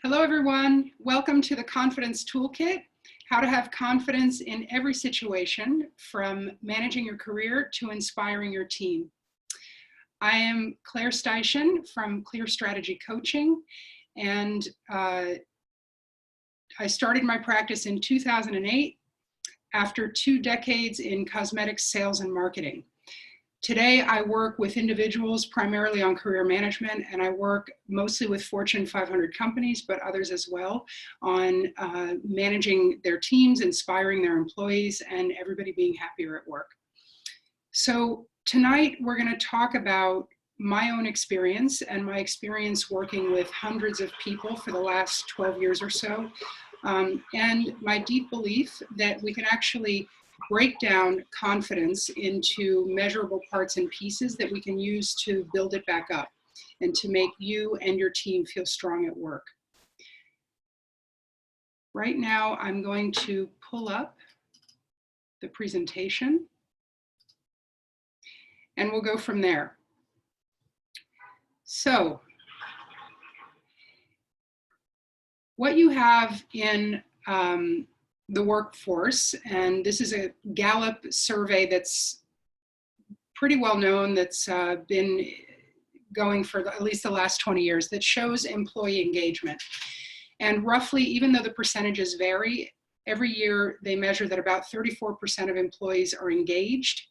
Hello, everyone. Welcome to the Confidence Toolkit, how to have confidence in every situation, from managing your career to inspiring your team. I am Claire Steichen from Clear Strategy Coaching, and I started my practice in 2008 after 2 decades in cosmetics sales and marketing. Today, I work with individuals primarily on career management, and I work mostly with Fortune 500 companies, but others as well, on managing their teams, inspiring their employees, and everybody being happier at work. So tonight, we're going to talk about my own experience and my experience working with hundreds of people for the last 12 years or so, and my deep belief that we can actually break down confidence into measurable parts and pieces that we can use to build it back up and to make you and your team feel strong at work. Right now, I'm going to pull up the presentation and we'll go from there. So, what you have in the workforce, and this is a Gallup survey that's pretty well known, that's been going for at least the last 20 years, that shows employee engagement. And roughly, even though the percentages vary, every year they measure that about 34% of employees are engaged,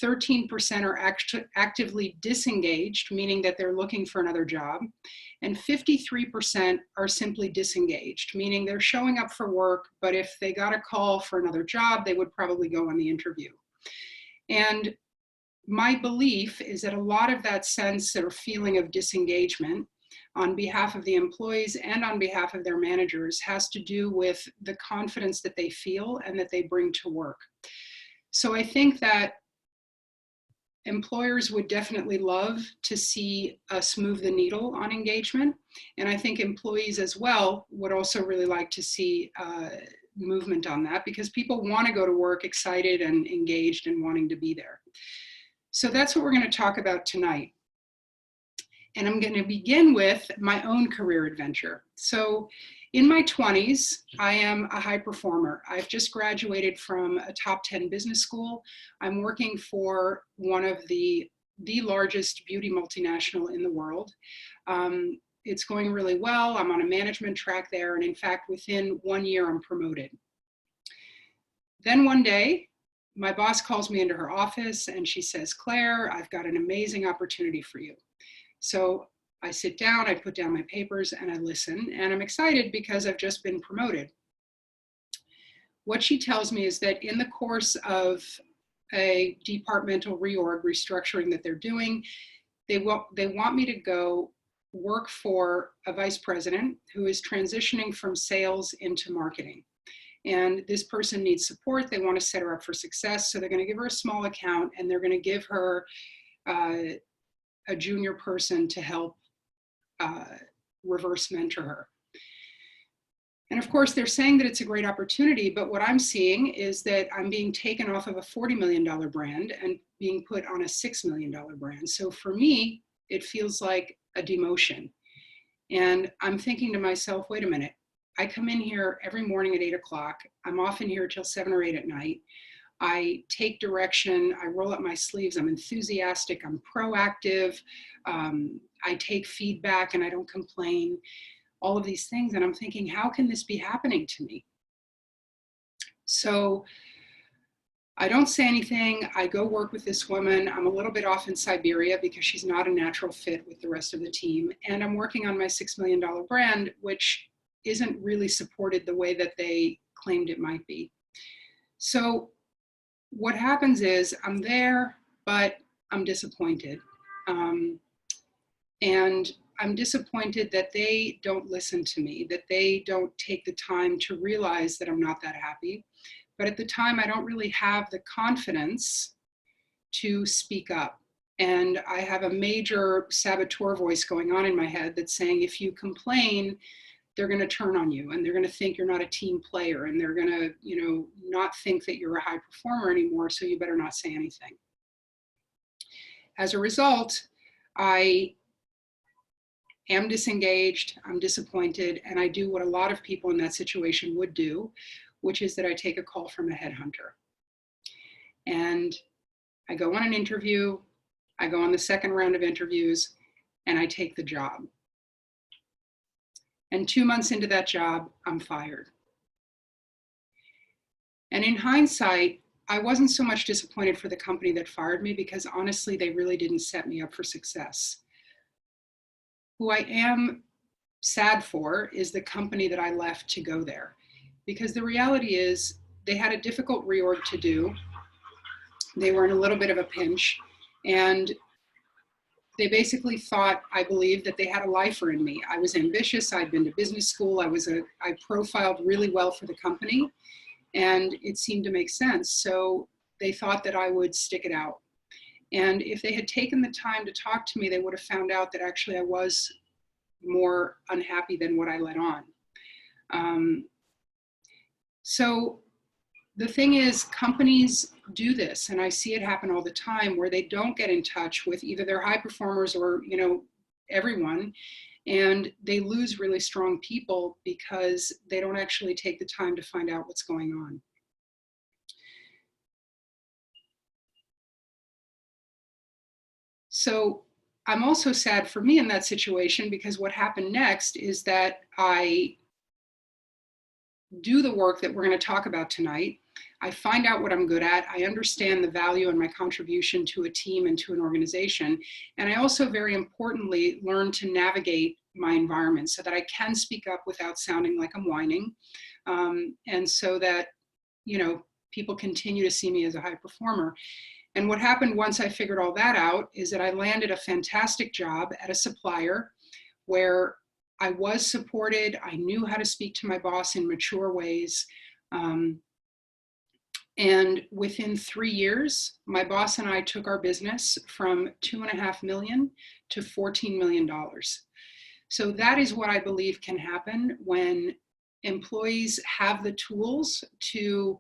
13% are actively disengaged, meaning that they're looking for another job, and 53% are simply disengaged, meaning they're showing up for work, but if they got a call for another job, they would probably go on the interview. And my belief is that a lot of that sense or feeling of disengagement on behalf of the employees and on behalf of their managers has to do with the confidence that they feel and that they bring to work. So I think that employers would definitely love to see us move the needle on engagement. And I think employees as well would also really like to see movement on that, because people want to go to work excited and engaged and wanting to be there. So that's what we're going to talk about tonight. And I'm going to begin with my own career adventure. So in my 20s, I am a high performer. I've just graduated from a top 10 business school. I'm working for one of the largest beauty multinational in the world. It's going really well. I'm on a management track there. And in fact, within 1 year, I'm promoted. Then one day, my boss calls me into her office and she says, "Claire, I've got an amazing opportunity for you." So I sit down, I put down my papers, and I listen, and I'm excited because I've just been promoted. What she tells me is that in the course of a departmental restructuring that they're doing, they want me to go work for a vice president who is transitioning from sales into marketing. And this person needs support. They want to set her up for success. So they're going to give her a small account, and they're going to give her a junior person to help reverse mentor her. And of course, they're saying that it's a great opportunity, but what I'm seeing is that I'm being taken off of a $40 million brand and being put on a $6 million brand. So for me, it feels like a demotion. And I'm thinking to myself, wait a minute, I come in here every morning at 8 o'clock. I'm often here till 7 or 8 at night. I take direction, I roll up my sleeves, I'm enthusiastic, I'm proactive, I take feedback and I don't complain, all of these things. And I'm thinking, how can this be happening to me? So I don't say anything. I go work with this woman. I'm a little bit off in Siberia because she's not a natural fit with the rest of the team. And I'm working on my $6 million brand, which isn't really supported the way that they claimed it might be. So what happens is I'm there, but I'm disappointed. And I'm disappointed that they don't listen to me, that they don't take the time to realize that I'm not that happy. But at the time, I don't really have the confidence to speak up. And I have a major saboteur voice going on in my head that's saying, if you complain, they're going to turn on you and they're going to think you're not a team player and they're going to, not think that you're a high performer anymore. So you better not say anything. As a result, I am disengaged, I'm disappointed, and I do what a lot of people in that situation would do, which is that I take a call from a headhunter. And I go on an interview, I go on the second round of interviews, and I take the job. And 2 months into that job, I'm fired. And in hindsight, I wasn't so much disappointed for the company that fired me, because honestly, they really didn't set me up for success. Who I am sad for is the company that I left to go there, because the reality is they had a difficult reorg to do. They were in a little bit of a pinch, and they basically thought, I believe, that they had a lifer in me. I was ambitious, I'd been to business school, I profiled really well for the company, and it seemed to make sense. So they thought that I would stick it out. And if they had taken the time to talk to me, they would have found out that actually I was more unhappy than what I let on. So the thing is, companies do this, and I see it happen all the time, where they don't get in touch with either their high performers or, everyone, and they lose really strong people because they don't actually take the time to find out what's going on. So I'm also sad for me in that situation, because what happened next is that I do the work that we're going to talk about tonight. I find out what I'm good at. I understand the value and my contribution to a team and to an organization. And I also, very importantly, learn to navigate my environment so that I can speak up without sounding like I'm whining. And so that, people continue to see me as a high performer. And what happened once I figured all that out is that I landed a fantastic job at a supplier where I was supported. I knew how to speak to my boss in mature ways. And within 3 years, my boss and I took our business from $2.5 million to $14 million. So that is what I believe can happen when employees have the tools to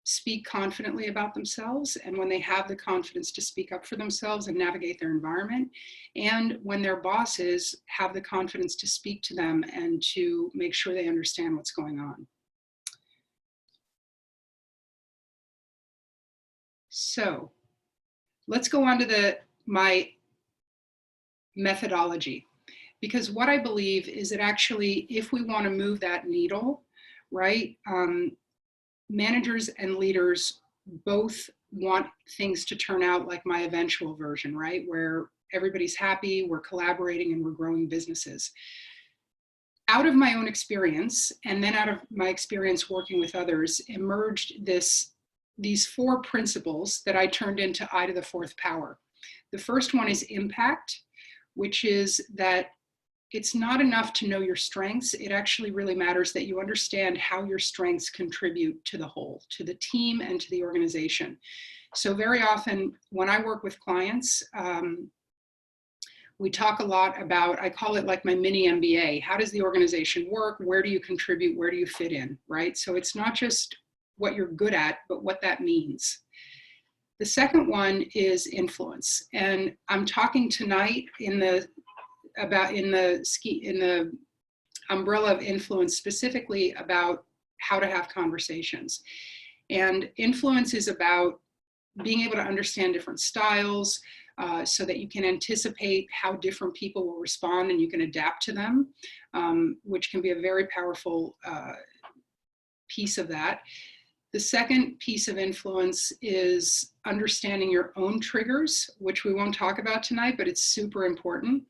speak confidently about themselves, and when they have the confidence to speak up for themselves and navigate their environment, and when their bosses have the confidence to speak to them and to make sure they understand what's going on. So let's go on to my methodology, because what I believe is that actually, if we want to move that needle, right, managers and leaders both want things to turn out like my eventual version, right? Where everybody's happy, we're collaborating, and we're growing businesses. Out of my own experience, and then out of my experience working with others, emerged these 4 principles that I turned into I to the 4th power. The first one is impact, which is that it's not enough to know your strengths. It actually really matters that you understand how your strengths contribute to the whole, to the team and to the organization. So very often when I work with clients, we talk a lot about, I call it like my mini MBA. How does the organization work? Where do you contribute? Where do you fit in, right? So it's not just what you're good at, but what that means. The second one is influence. And I'm talking tonight in the umbrella of influence, specifically about how to have conversations. And influence is about being able to understand different styles, so that you can anticipate how different people will respond and you can adapt to them, which can be a very powerful piece of that. The second piece of influence is understanding your own triggers, which we won't talk about tonight, but it's super important.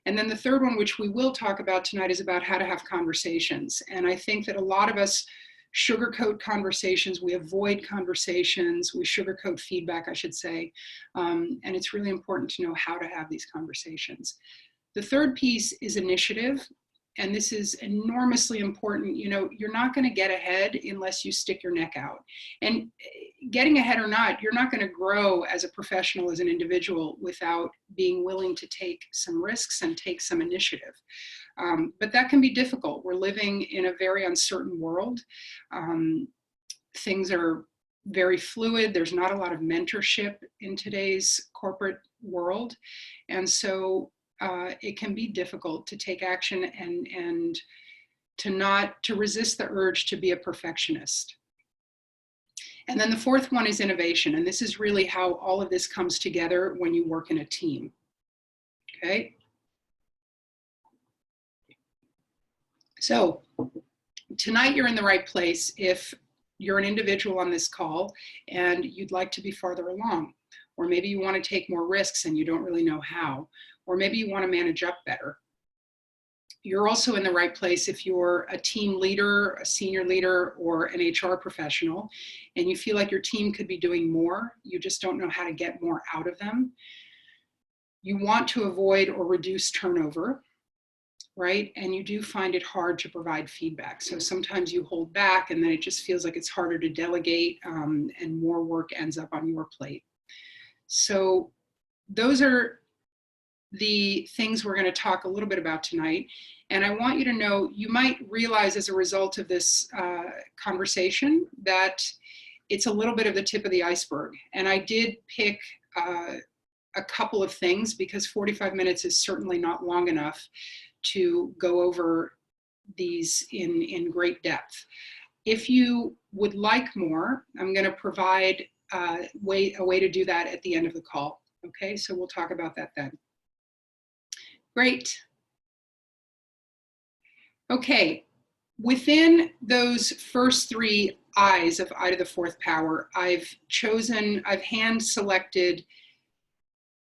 And then the third one, which we will talk about tonight, is about how to have conversations. And I think that a lot of us sugarcoat conversations, we avoid conversations, we sugarcoat feedback, I should say. And it's really important to know how to have these conversations. The third piece is initiative. And this is enormously important. You're not going to get ahead unless you stick your neck out. And getting ahead or not, you're not going to grow as a professional, as an individual, without being willing to take some risks and take some initiative. But that can be difficult. We're living in a very uncertain world. Things are very fluid. There's not a lot of mentorship in today's corporate world. And so it can be difficult to take action and to resist the urge to be a perfectionist. And then the fourth one is innovation. And this is really how all of this comes together when you work in a team. Okay. So tonight you're in the right place if you're an individual on this call and you'd like to be farther along, or maybe you want to take more risks and you don't really know how, or maybe you want to manage up better. You're also in the right place if you're a team leader, a senior leader, or an HR professional, and you feel like your team could be doing more, you just don't know how to get more out of them. You want to avoid or reduce turnover, right? And you do find it hard to provide feedback. So sometimes you hold back and then it just feels like it's harder to delegate and more work ends up on your plate. So those are the things we're going to talk a little bit about tonight. And I want you to know, you might realize as a result of this conversation that it's a little bit of the tip of the iceberg. And I did pick a couple of things because 45 minutes is certainly not long enough to go over these in great depth. If you would like more, I'm going to provide a way to do that at the end of the call. Okay, so we'll talk about that then. Great. Okay, within those first three I's of I to the fourth power, I've hand selected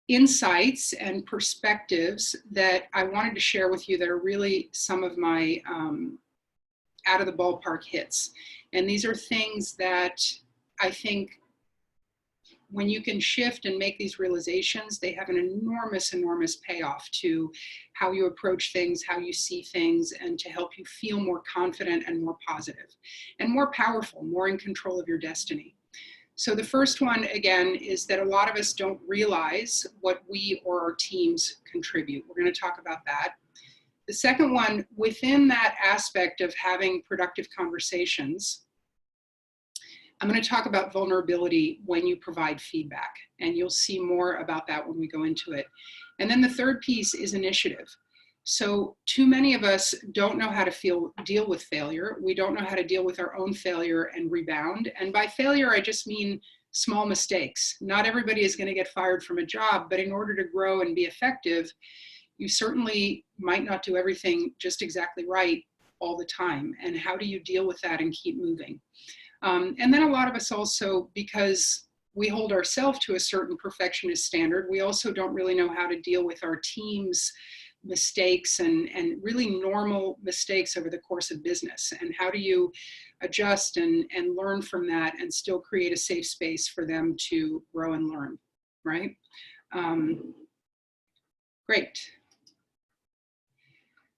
insights and perspectives that I wanted to share with you that are really some of my out of the ballpark hits. And these are things that I think when you can shift and make these realizations, they have an enormous, enormous payoff to how you approach things, how you see things, and to help you feel more confident and more positive and more powerful, more in control of your destiny. So the first one, again, is that a lot of us don't realize what we or our teams contribute. We're going to talk about that. The second one, within that aspect of having productive conversations, I'm going to talk about vulnerability when you provide feedback, and you'll see more about that when we go into it. And then the third piece is initiative. So too many of us don't know how to deal with failure. We don't know how to deal with our own failure and rebound. And by failure, I just mean small mistakes. Not everybody is going to get fired from a job, but in order to grow and be effective, you certainly might not do everything just exactly right all the time. And how do you deal with that and keep moving? And then a lot of us also, because we hold ourselves to a certain perfectionist standard, we also don't really know how to deal with our team's mistakes and really normal mistakes over the course of business. And how do you adjust and learn from that and still create a safe space for them to grow and learn, right? Great.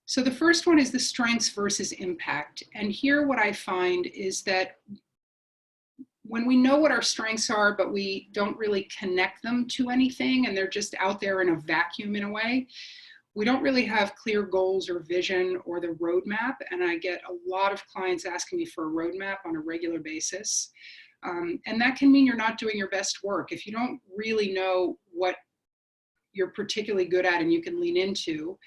So the first one is the strengths versus impact. And here what I find is that when we know what our strengths are, but we don't really connect them to anything, and they're just out there in a vacuum in a way, we don't really have clear goals or vision or the roadmap. And I get a lot of clients asking me for a roadmap on a regular basis. And that can mean you're not doing your best work. If you don't really know what you're particularly good at and you can lean into,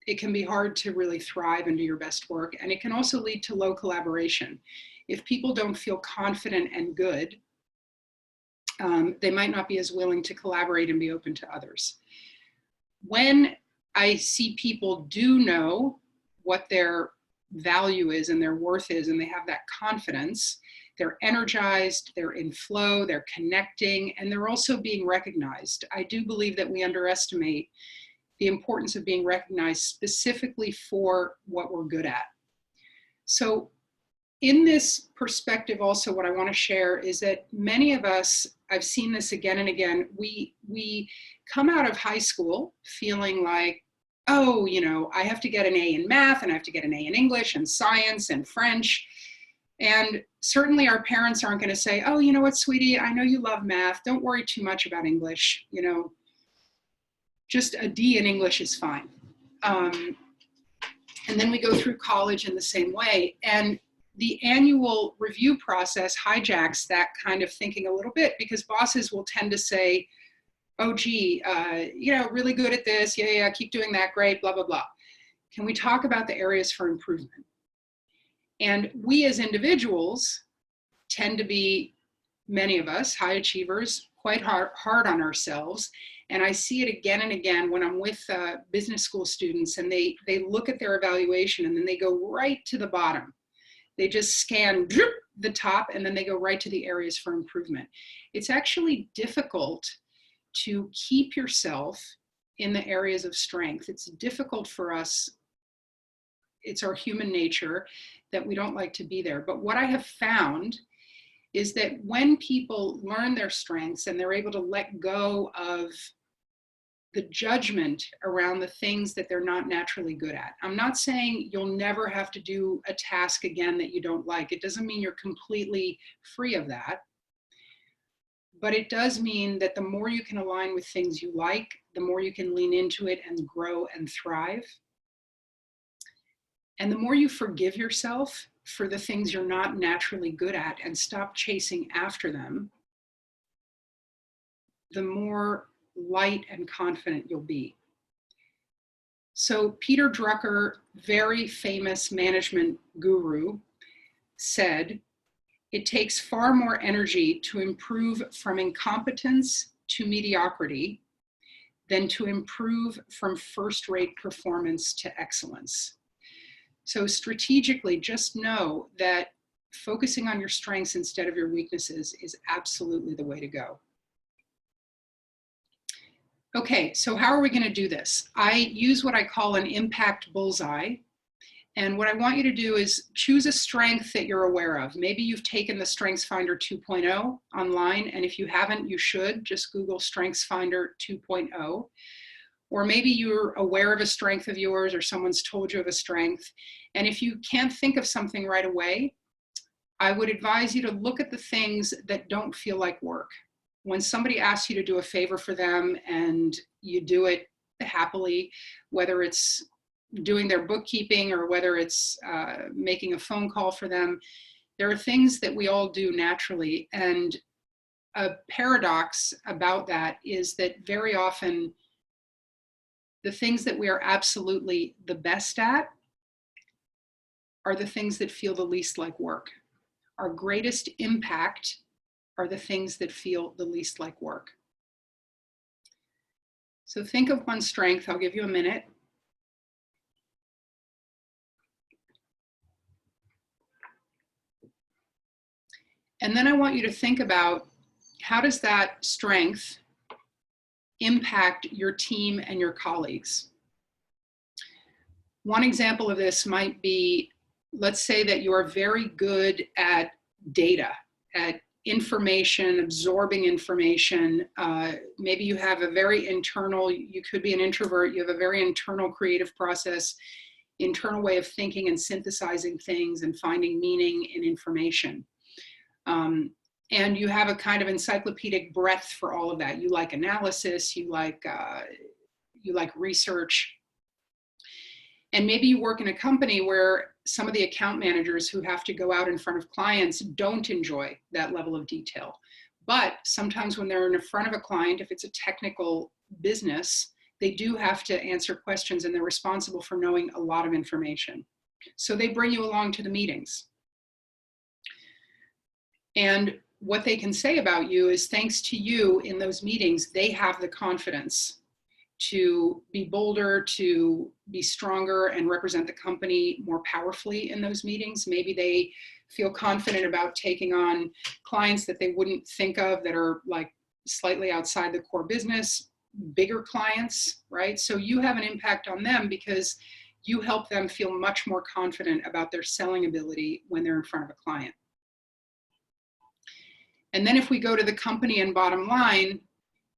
it can be hard to really thrive and do your best work. And it can also lead to low collaboration. If people don't feel confident and good, they might not be as willing to collaborate and be open to others. When I see people do know what their value is and their worth is, and they have that confidence, they're energized, they're in flow, they're connecting, and they're also being recognized. I do believe that we underestimate the importance of being recognized specifically for what we're good at. So in this perspective also, what I want to share is that many of us, I've seen this again and again, we come out of high school feeling like, oh, you know, I have to get an A in math and I have to get an A in English and science and French. And certainly our parents aren't going to say, oh, you know what, sweetie, I know you love math. Don't worry too much about English. You know, just a D in English is fine. And then we go through college in the same way. And the annual review process hijacks that kind of thinking a little bit, because bosses will tend to say, oh, gee, really good at this. Yeah, keep doing that. Great, blah, blah, blah. Can we talk about the areas for improvement? And we as individuals tend to be, many of us, high achievers, quite hard on ourselves. And I see it again and again when I'm with business school students, and they look at their evaluation and then they go right to the bottom. They just scan the top and then they go right to the areas for improvement. It's actually difficult to keep yourself in the areas of strength. It's difficult for us. It's our human nature that we don't like to be there. But what I have found is that when people learn their strengths and they're able to let go of the judgment around the things that they're not naturally good at. I'm not saying you'll never have to do a task again that you don't like. It doesn't mean you're completely free of that. But it does mean that the more you can align with things you like, the more you can lean into it and grow and thrive. And the more you forgive yourself for the things you're not naturally good at and stop chasing after them, the more light and confident you'll be. So Peter Drucker, very famous management guru, said, it takes far more energy to improve from incompetence to mediocrity than to improve from first-rate performance to excellence. So strategically, just know that focusing on your strengths instead of your weaknesses is absolutely the way to go. Okay, so how are we going to do this? I use what I call an impact bullseye. And what I want you to do is choose a strength that you're aware of. Maybe you've taken the StrengthsFinder 2.0 online, and if you haven't, you should. Just Google StrengthsFinder 2.0. Or maybe you're aware of a strength of yours, or someone's told you of a strength. And if you can't think of something right away, I would advise you to look at the things that don't feel like work. When somebody asks you to do a favor for them and you do it happily, whether it's doing their bookkeeping or whether it's making a phone call for them, there are things that we all do naturally. And a paradox about that is that very often the things that we are absolutely the best at are the things that feel the least like work. Our greatest impact are the things that feel the least like work. So think of one strength. I'll give you a minute. And then I want you to think about, how does that strength impact your team and your colleagues? One example of this might be, let's say that you are very good at data, at information, absorbing information. Maybe you have a very internal, you could be an introvert, you have a very internal creative process, internal way of thinking and synthesizing things and finding meaning in information. And you have a kind of encyclopedic breadth for all of that. You like analysis, you like research. And maybe you work in a company where some of the account managers who have to go out in front of clients don't enjoy that level of detail. But sometimes when they're in front of a client, if it's a technical business, they do have to answer questions and they're responsible for knowing a lot of information. So they bring you along to the meetings. And what they can say about you is, thanks to you in those meetings, they have the confidence to be bolder, to be stronger and represent the company more powerfully in those meetings. Maybe they feel confident about taking on clients that they wouldn't think of, that are like slightly outside the core business, bigger clients, right? So you have an impact on them because you help them feel much more confident about their selling ability when they're in front of a client. And then if we go to the company and bottom line,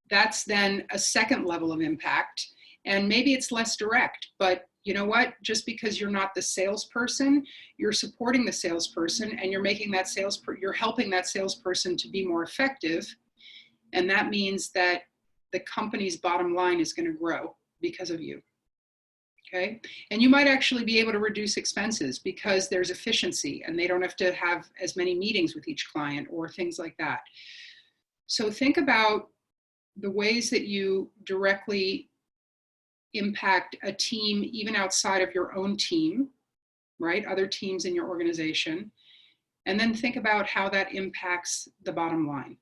that's then a second level of impact. And maybe it's less direct, but you know what? Just because you're not the salesperson, you're supporting the salesperson and you're making that you're helping that salesperson to be more effective. And that means that the company's bottom line is going to grow because of you. Okay. And you might actually be able to reduce expenses because there's efficiency and they don't have to have as many meetings with each client or things like that. So think about the ways that you directly impact a team, even outside of your own team, right? Other teams in your organization. And then think about how that impacts the bottom line.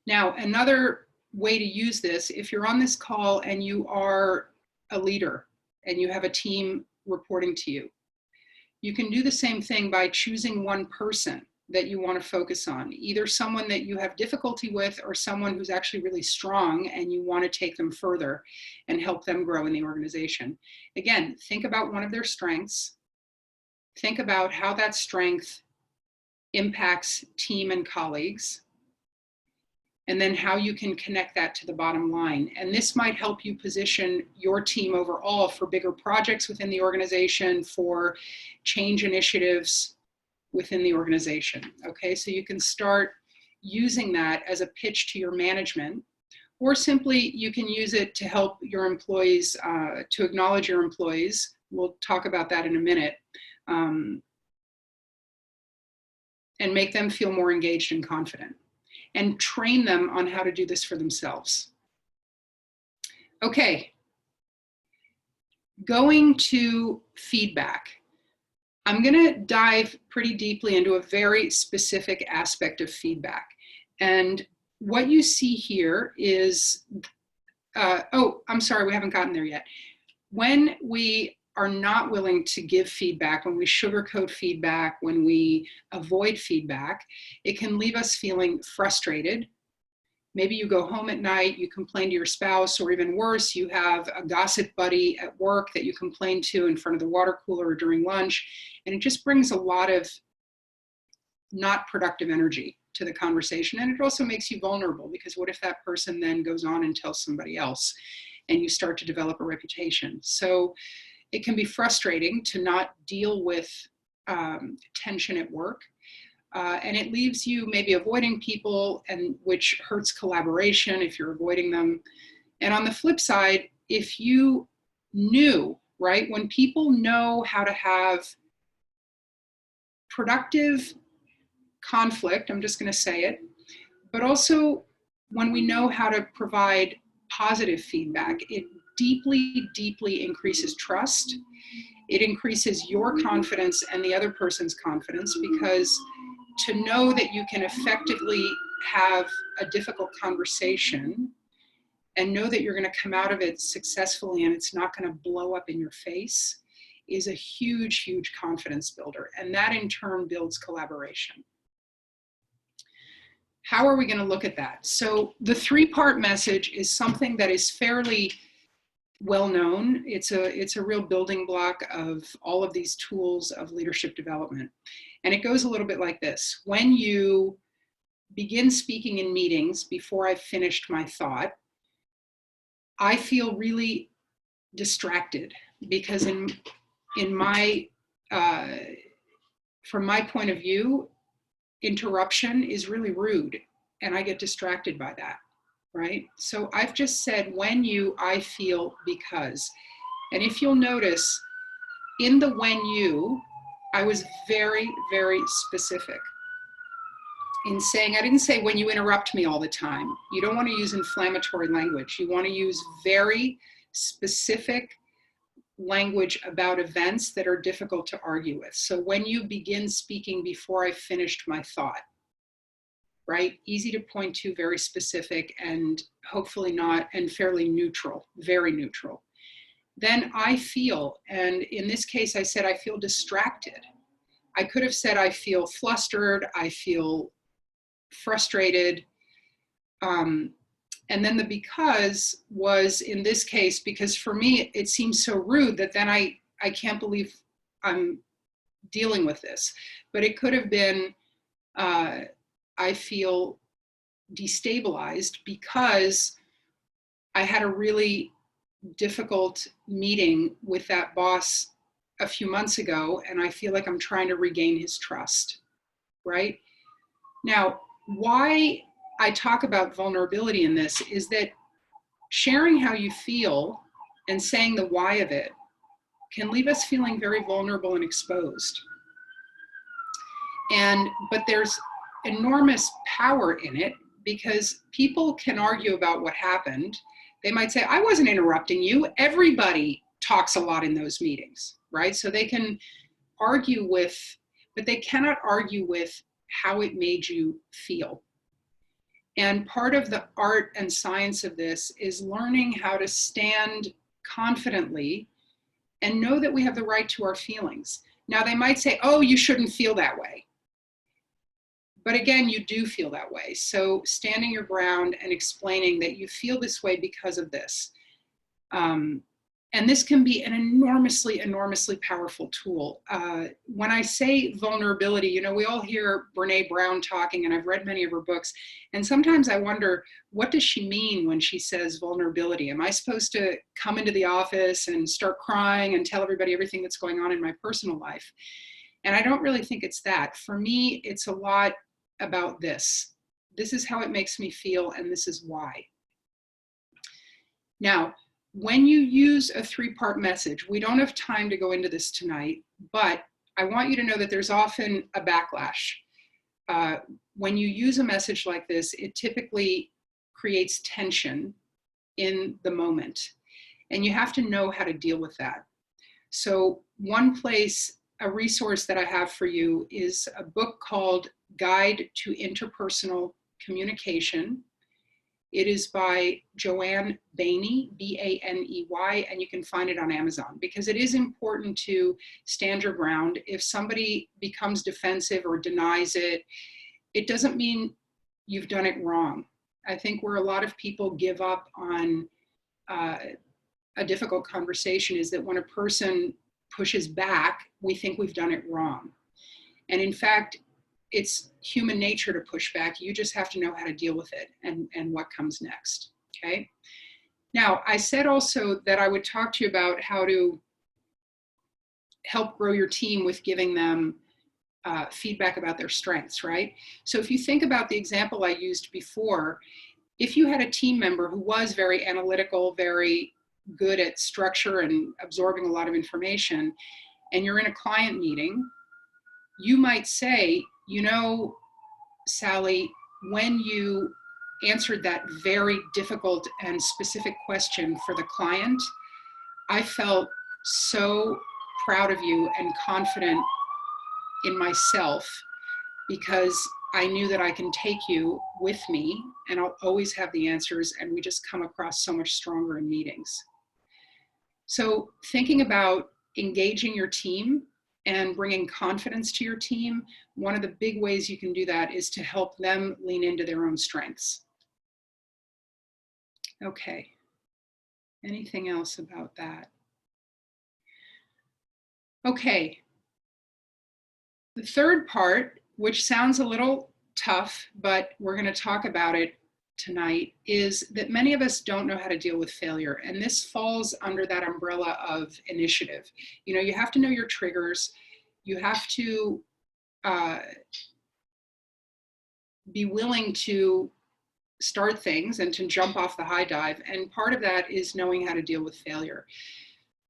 Now, another way to use this, if you're on this call and you are a leader and you have a team reporting to you, you can do the same thing by choosing one person that you want to focus on, either someone that you have difficulty with or someone who's actually really strong and you want to take them further and help them grow in the organization. Again, think about one of their strengths. Think about how that strength impacts team and colleagues, and then how you can connect that to the bottom line. And this might help you position your team overall for bigger projects within the organization, for change initiatives within the organization. Okay, so you can start using that as a pitch to your management, or simply you can use it to help your employees, to acknowledge your employees. We'll talk about that in a minute. And make them feel more engaged and confident, and train them on how to do this for themselves. Okay, going to feedback. I'm gonna dive pretty deeply into a very specific aspect of feedback. And what you see here is, oh, I'm sorry, we haven't gotten there yet. When we are not willing to give feedback, when we sugarcoat feedback, when we avoid feedback, it can leave us feeling frustrated. Maybe you go home at night, you complain to your spouse, or even worse, you have a gossip buddy at work that you complain to in front of the water cooler or during lunch, and it just brings a lot of not productive energy to the conversation. And it also makes you vulnerable, because what if that person then goes on and tells somebody else, and you start to develop a reputation? So it can be frustrating to not deal with tension at work. And it leaves you maybe avoiding people, and which hurts collaboration if you're avoiding them. And on the flip side, if you knew, right, when people know how to have productive conflict, I'm just going to say it, but also when we know how to provide positive feedback, it deeply, deeply increases trust. It increases your confidence and the other person's confidence, because to know that you can effectively have a difficult conversation and know that you're going to come out of it successfully and it's not going to blow up in your face is a huge, huge confidence builder. And that in turn builds collaboration. How are we going to look at that? So the three-part message is something that is fairly well known. It's a real building block of all of these tools of leadership development. And it goes a little bit like this. When you begin speaking in meetings, before I've finished my thought, I feel really distracted, because from my point of view, interruption is really rude, and I get distracted by that. Right? So I've just said when you, I feel, because. And if you'll notice, in the when you, I was very, very specific in saying, I didn't say when you interrupt me all the time. You don't want to use inflammatory language. You want to use very specific language about events that are difficult to argue with. So when you begin speaking before I finished my thought, right? Easy to point to, very specific, and hopefully not, and fairly neutral, very neutral. Then I feel, and in this case I said I feel distracted. I could have said I feel flustered, I feel frustrated. And then the because was, in this case, because for me it seems so rude that then I can't believe I'm dealing with this. But it could have been, I feel destabilized because I had a really difficult meeting with that boss a few months ago, and I feel like I'm trying to regain his trust, right? Now, why I talk about vulnerability in this is that sharing how you feel and saying the why of it can leave us feeling very vulnerable and exposed. But there's enormous power in it because people can argue about what happened. They might say, I wasn't interrupting you. Everybody talks a lot in those meetings, right? So they can argue with, but they cannot argue with how it made you feel. And part of the art and science of this is learning how to stand confidently and know that we have the right to our feelings. Now, they might say, oh, you shouldn't feel that way. But again, you do feel that way. So standing your ground and explaining that you feel this way because of this. And this can be an enormously, enormously powerful tool. When I say vulnerability, you know, we all hear Brene Brown talking, and I've read many of her books. And sometimes I wonder, what does she mean when she says vulnerability? Am I supposed to come into the office and start crying and tell everybody everything that's going on in my personal life? And I don't really think it's that. For me, it's a lot about this. This is how it makes me feel, and this is why. Now, when you use a 3-part message, we don't have time to go into this tonight, but I want you to know that there's often a backlash. When you use a message like this, it typically creates tension in the moment, and you have to know how to deal with that. So one place, a resource that I have for you is a book called Guide to Interpersonal Communication. It is by Joanne Bainey, B-A-N-E-Y, and you can find it on Amazon, because it is important to stand your ground. If somebody becomes defensive or denies it, it doesn't mean you've done it wrong. I think where a lot of people give up on a difficult conversation is that when a person pushes back, we think we've done it wrong. And in fact, it's human nature to push back. You just have to know how to deal with it and what comes next, okay? Now, I said also that I would talk to you about how to help grow your team with giving them feedback about their strengths, right? So if you think about the example I used before, if you had a team member who was very analytical, very good at structure and absorbing a lot of information, and you're in a client meeting, you might say, you know, Sally, when you answered that very difficult and specific question for the client, I felt so proud of you and confident in myself, because I knew that I can take you with me and I'll always have the answers, and we just come across so much stronger in meetings. So thinking about engaging your team and bringing confidence to your team, one of the big ways you can do that is to help them lean into their own strengths. Okay, anything else about that? Okay, the third part, which sounds a little tough, but we're going to talk about it tonight, is that many of us don't know how to deal with failure. And this falls under that umbrella of initiative. You know, you have to know your triggers. You have to be willing to start things and to jump off the high dive. And part of that is knowing how to deal with failure.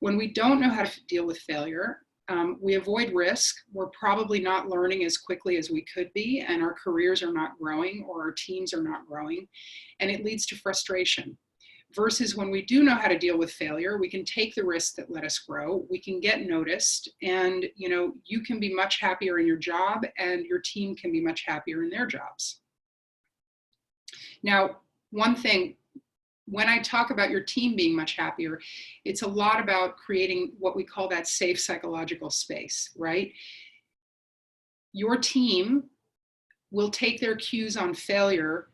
When we don't know how to deal with failure, we avoid risk. We're probably not learning as quickly as we could be, and our careers are not growing, or our teams are not growing, and it leads to frustration. Versus when we do know how to deal with failure, we can take the risks that let us grow, we can get noticed, and you know, you can be much happier in your job, and your team can be much happier in their jobs. Now, one thing, when I talk about your team being much happier, it's a lot about creating what we call that safe psychological space, right? Your team will take their cues on failure,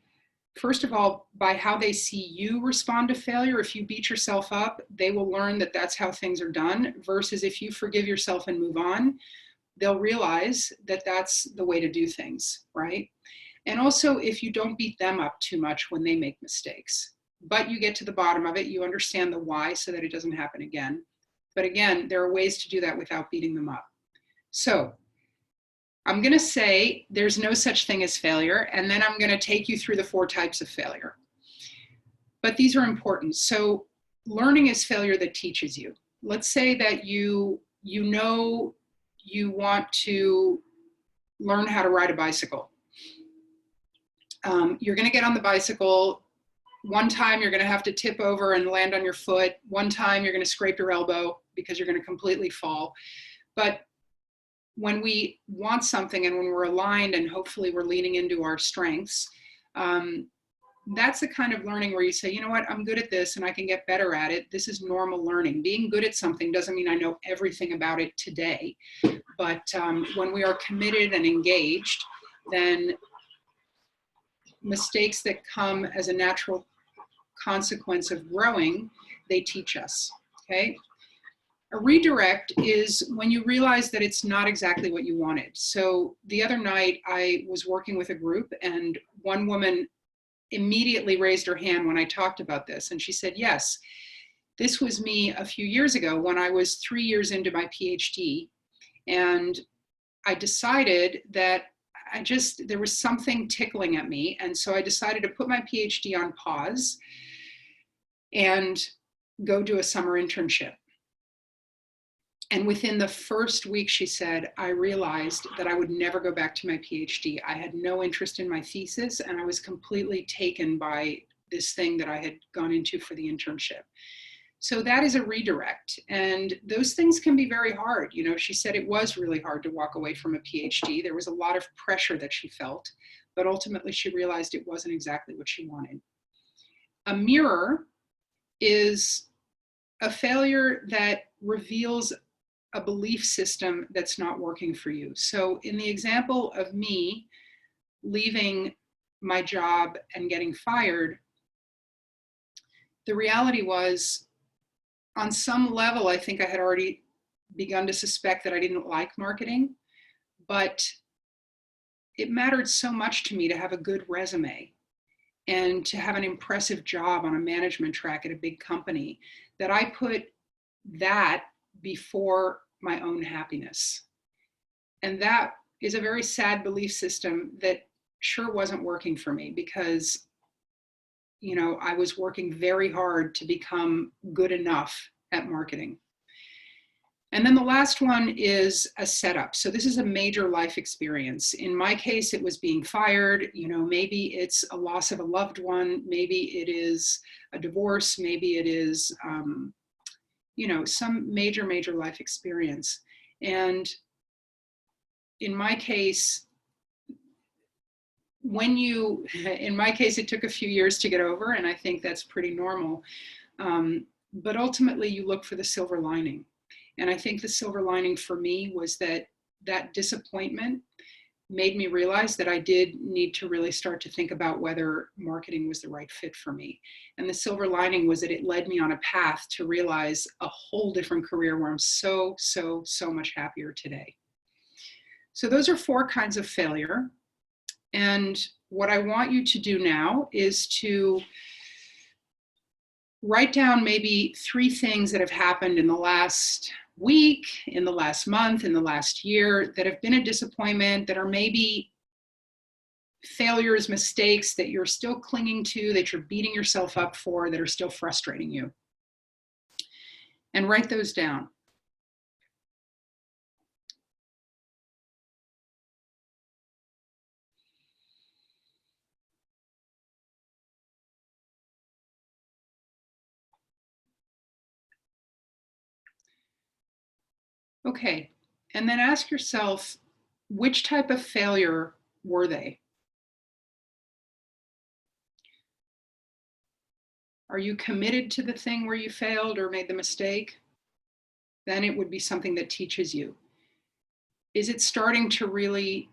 first of all, by how they see you respond to failure. If you beat yourself up, they will learn that that's how things are done, versus if you forgive yourself and move on, they'll realize that that's the way to do things, right? And also, if you don't beat them up too much when they make mistakes, but you get to the bottom of it, you understand the why so that it doesn't happen again. But again, there are ways to do that without beating them up. So I'm going to say there's no such thing as failure, and then I'm going to take you through the 4 types of failure. But these are important. So learning is failure that teaches you. Let's say that you know you want to learn how to ride a bicycle. You're going to get on the bicycle. One time you're going to have to tip over and land on your foot. One time you're going to scrape your elbow because you're going to completely fall. But when we want something and when we're aligned and hopefully we're leaning into our strengths, that's the kind of learning where you say, you know what, I'm good at this and I can get better at it. This is normal learning. Being good at something doesn't mean I know everything about it today. But when we are committed and engaged, then mistakes that come as a natural consequence of growing, they teach us, okay? A redirect is when you realize that it's not exactly what you wanted. So the other night I was working with a group and one woman immediately raised her hand when I talked about this. And she said, yes, this was me a few years ago when I was 3 years into my PhD. And I decided that there was something tickling at me. And so I decided to put my PhD on pause and go do a summer internship. And within the first week, she said, I realized that I would never go back to my PhD. I had no interest in my thesis, and I was completely taken by this thing that I had gone into for the internship. So that is a redirect. And those things can be very hard. You know, she said it was really hard to walk away from a PhD. There was a lot of pressure that she felt, but ultimately she realized it wasn't exactly what she wanted. A mirror is a failure that reveals a belief system that's not working for you. So in the example of me leaving my job and getting fired, the reality was, on some level, I think I had already begun to suspect that I didn't like marketing, but it mattered so much to me to have a good resume and to have an impressive job on a management track at a big company that I put that before my own happiness. And that is a very sad belief system that sure wasn't working for me because, you know, I was working very hard to become good enough at marketing. And then the last one is a setup. So this is a major life experience. In my case, it was being fired. You know, maybe it's a loss of a loved one. Maybe it is a divorce. Maybe it is, you know, some major life experience. And in my case, in my case, it took a few years to get over, and I think that's pretty normal. But ultimately, you look for the silver lining. And I think the silver lining for me was that disappointment made me realize that I did need to really start to think about whether marketing was the right fit for me. And the silver lining was that it led me on a path to realize a whole different career where I'm so much happier today. So those are 4 kinds of failure. And what I want you to do now is to write down maybe 3 things that have happened in the last week, in the last month, in the last year that have been a disappointment, that are maybe failures, mistakes that you're still clinging to, that you're beating yourself up for, that are still frustrating you. And write those down. Okay, and then ask yourself, which type of failure were they? Are you committed to the thing where you failed or made the mistake? Then it would be something that teaches you. Is it starting to really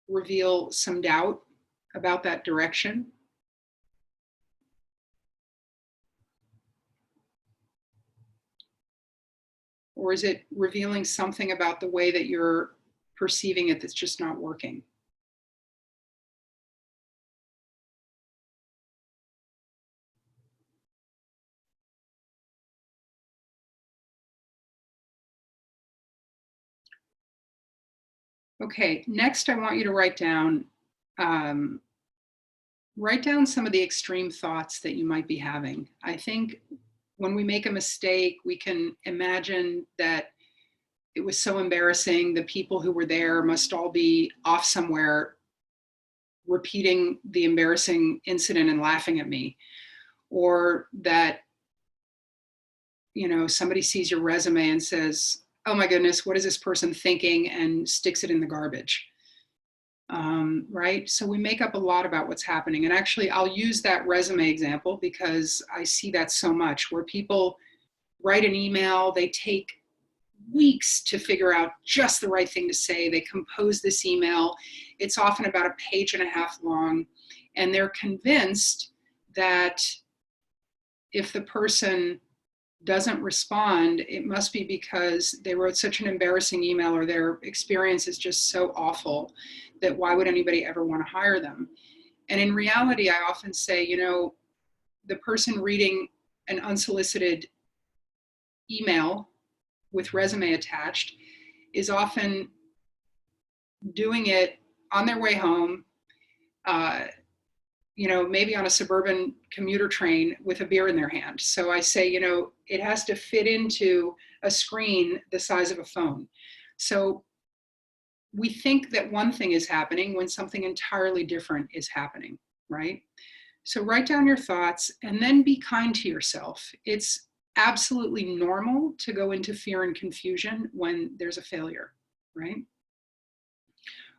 reveal some doubt about that direction? Or is it revealing something about the way that you're perceiving it that's just not working? Okay, next I want you to write down some of the extreme thoughts that you might be having. I think when we make a mistake, we can imagine that it was so embarrassing. The people who were there must all be off somewhere repeating the embarrassing incident and laughing at me. Or that, you know, somebody sees your resume and says, oh my goodness, what is this person thinking, and sticks it in the garbage. Right? So we make up a lot about what's happening. And actually, I'll use that resume example because I see that so much, where people write an email, they take weeks to figure out just the right thing to say. They compose this email. It's often about a page and a half long. And they're convinced that if the person doesn't respond, it must be because they wrote such an embarrassing email, or their experience is just so awful that why would anybody ever want to hire them? And in reality, I often say, you know, the person reading an unsolicited email with resume attached is often doing it on their way home, you know, maybe on a suburban commuter train with a beer in their hand. So I say, you know, it has to fit into a screen the size of a phone. So we think that one thing is happening when something entirely different is happening, right? So write down your thoughts and then be kind to yourself. It's absolutely normal to go into fear and confusion when there's a failure, right?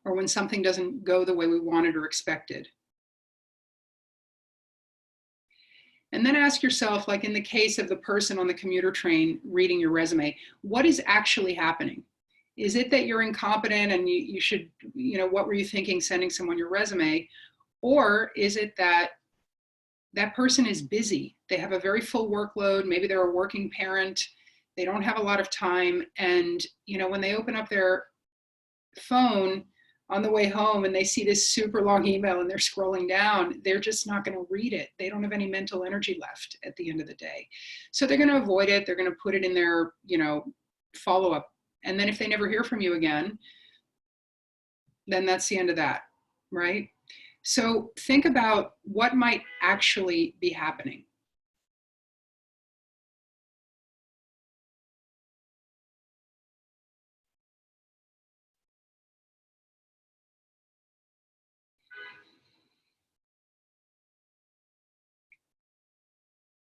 Or when something doesn't go the way we wanted or expected. And then ask yourself, like in the case of the person on the commuter train reading your resume, what is actually happening? Is it that you're incompetent and you should, you know, what were you thinking sending someone your resume? Or is it that that person is busy? They have a very full workload. Maybe they're a working parent. They don't have a lot of time. And, you know, when they open up their phone on the way home and they see this super long email and they're scrolling down, they're just not going to read it. They don't have any mental energy left at the end of the day. So they're going to avoid it. They're going to put it in their, you know, follow-up. And then if they never hear from you again, then that's the end of that, right? So think about what might actually be happening.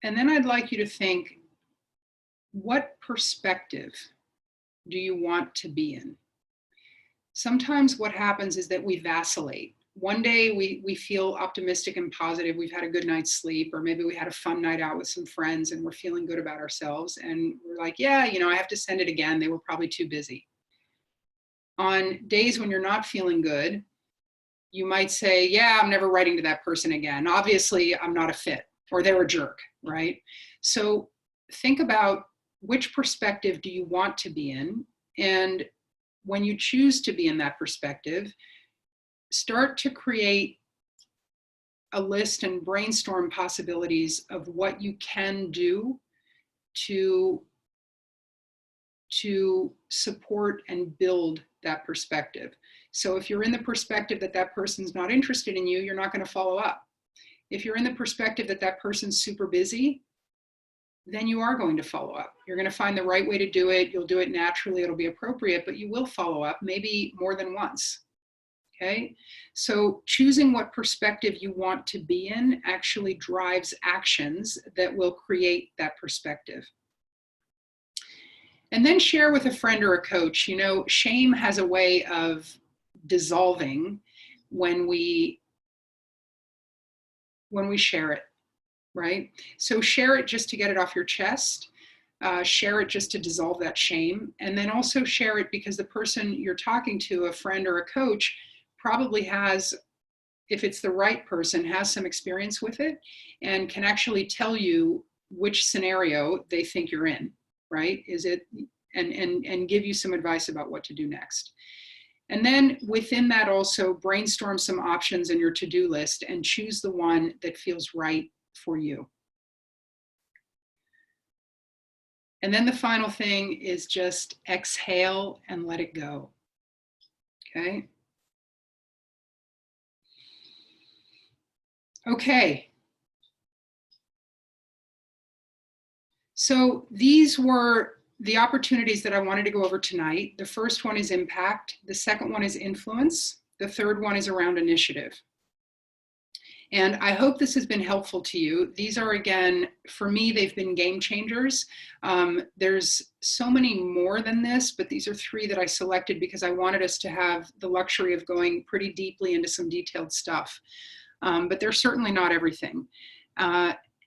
And then I'd like you to think, what perspective do you want to be in? Sometimes what happens is that we vacillate. One day we feel optimistic and positive. We've had a good night's sleep, or maybe we had a fun night out with some friends and we're feeling good about ourselves. And we're like, yeah, you know, I have to send it again. They were probably too busy. On days when you're not feeling good, you might say, yeah, I'm never writing to that person again. Obviously, I'm not a fit, or they're a jerk, right? So think about, which perspective do you want to be in? And when you choose to be in that perspective, start to create a list and brainstorm possibilities of what you can do to support and build that perspective. So if you're in the perspective that that person's not interested in you, you're not going to follow up. If you're in the perspective that that person's super busy, then you are going to follow up. You're going to find the right way to do it. You'll do it naturally. It'll be appropriate, but you will follow up, maybe more than once. Okay, so choosing what perspective you want to be in actually drives actions that will create that perspective. And then share with a friend or a coach. You know, shame has a way of dissolving when we share it, right? So share it just to get it off your chest. Share it just to dissolve that shame. And then also share it because the person you're talking to, a friend or a coach, probably has, if it's the right person, has some experience with it and can actually tell you which scenario they think you're in, right? Is it, and give you some advice about what to do next. And then within that also brainstorm some options in your to-do list and choose the one that feels right for you. And then the final thing is just exhale and let it go, okay? Okay. So these were the opportunities that I wanted to go over tonight, the first one is impact, the second one is influence, the third one is around initiative. And I hope this has been helpful to you. These are, again, for me, they've been game changers. There's so many more than this, but these are three that I selected because I wanted us to have the luxury of going pretty deeply into some detailed stuff. But they're certainly not everything.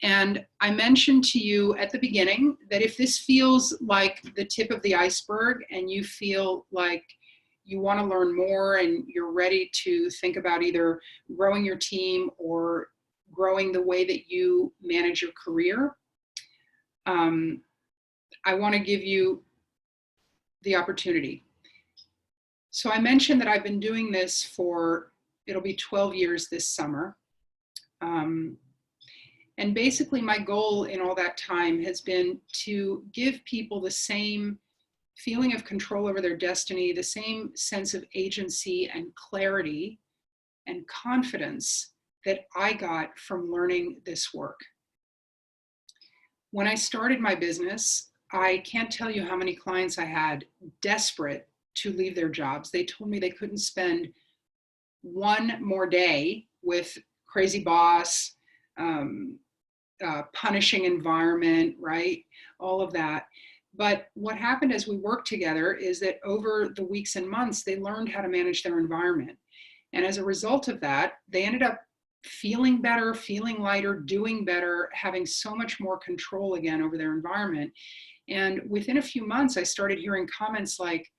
And I mentioned to you at the beginning that if this feels like the tip of the iceberg and you feel like you want to learn more and you're ready to think about either growing your team or growing the way that you manage your career, I want to give you the opportunity. So I mentioned that I've been doing this for, it'll be 12 years this summer. And basically my goal in all that time has been to give people the same feeling of control over their destiny, the same sense of agency and clarity and confidence that I got from learning this work. When I started my business, I can't tell you how many clients I had desperate to leave their jobs. They told me they couldn't spend one more day with crazy boss, punishing environment, right? All of that. But what happened as we worked together is that over the weeks and months, they learned how to manage their environment. And as a result of that, they ended up feeling better, feeling lighter, doing better, having so much more control again over their environment. And within a few months, I started hearing comments like,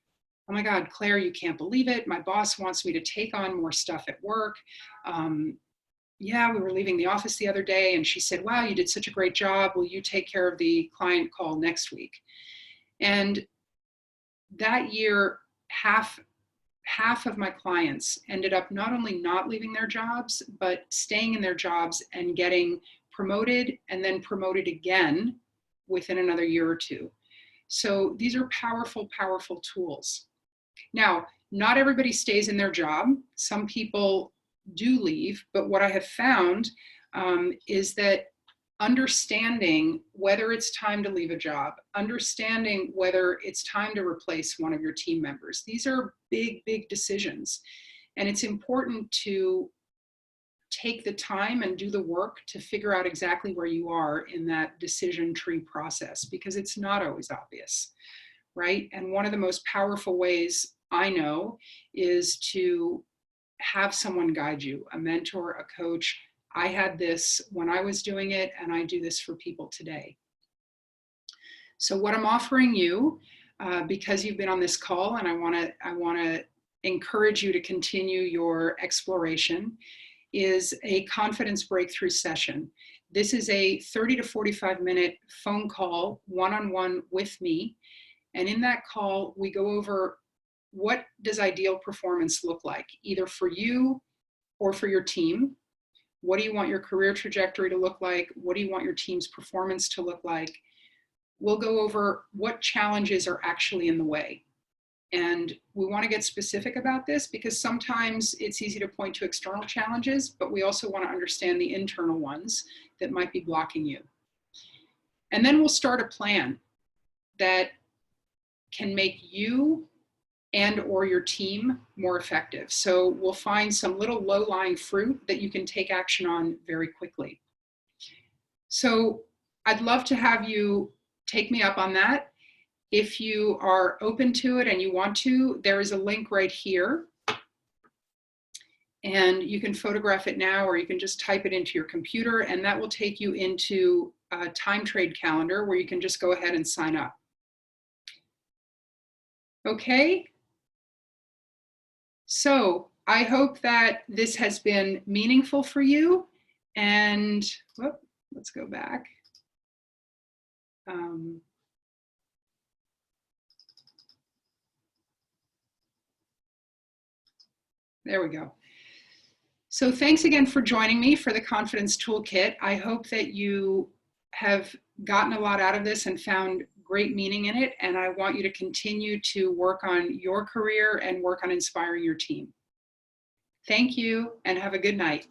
oh my God, Claire, you can't believe it. My boss wants me to take on more stuff at work. Yeah, we were leaving the office the other day and she said, wow, you did such a great job. Will you take care of the client call next week? And that year, half of my clients ended up not only not leaving their jobs, but staying in their jobs and getting promoted and then promoted again within another year or two. So these are powerful, powerful tools. Now, not everybody stays in their job. Some people do leave, but what I have found is that understanding whether it's time to leave a job, understanding whether it's time to replace one of your team members, these are big, big decisions. And it's important to take the time and do the work to figure out exactly where you are in that decision tree process, because it's not always obvious, right? And one of the most powerful ways I know is to have someone guide you, a mentor, a coach. I had this when I was doing it, and I do this for people today. So what I'm offering you, because you've been on this call, and I want to encourage you to continue your exploration, is a confidence breakthrough session. This is a 30 to 45 minute phone call, one-on-one with me. And in that call, we go over what does ideal performance look like, either for you or for your team. What do you want your career trajectory to look like? What do you want your team's performance to look like? We'll go over what challenges are actually in the way. And we want to get specific about this because sometimes it's easy to point to external challenges, but we also want to understand the internal ones that might be blocking you. And then we'll start a plan that can make you and or your team more effective. So we'll find some little low-lying fruit that you can take action on very quickly. So I'd love to have you take me up on that. If you are open to it and you want to, there is a link right here. And you can photograph it now, or you can just type it into your computer, and that will take you into a time trade calendar where you can just go ahead and sign up. Okay. So I hope that this has been meaningful for you. And let's go back. There we go. So thanks again for joining me for the Confidence Toolkit. I hope that you have gotten a lot out of this and found great meaning in it. And I want you to continue to work on your career and work on inspiring your team. Thank you and have a good night.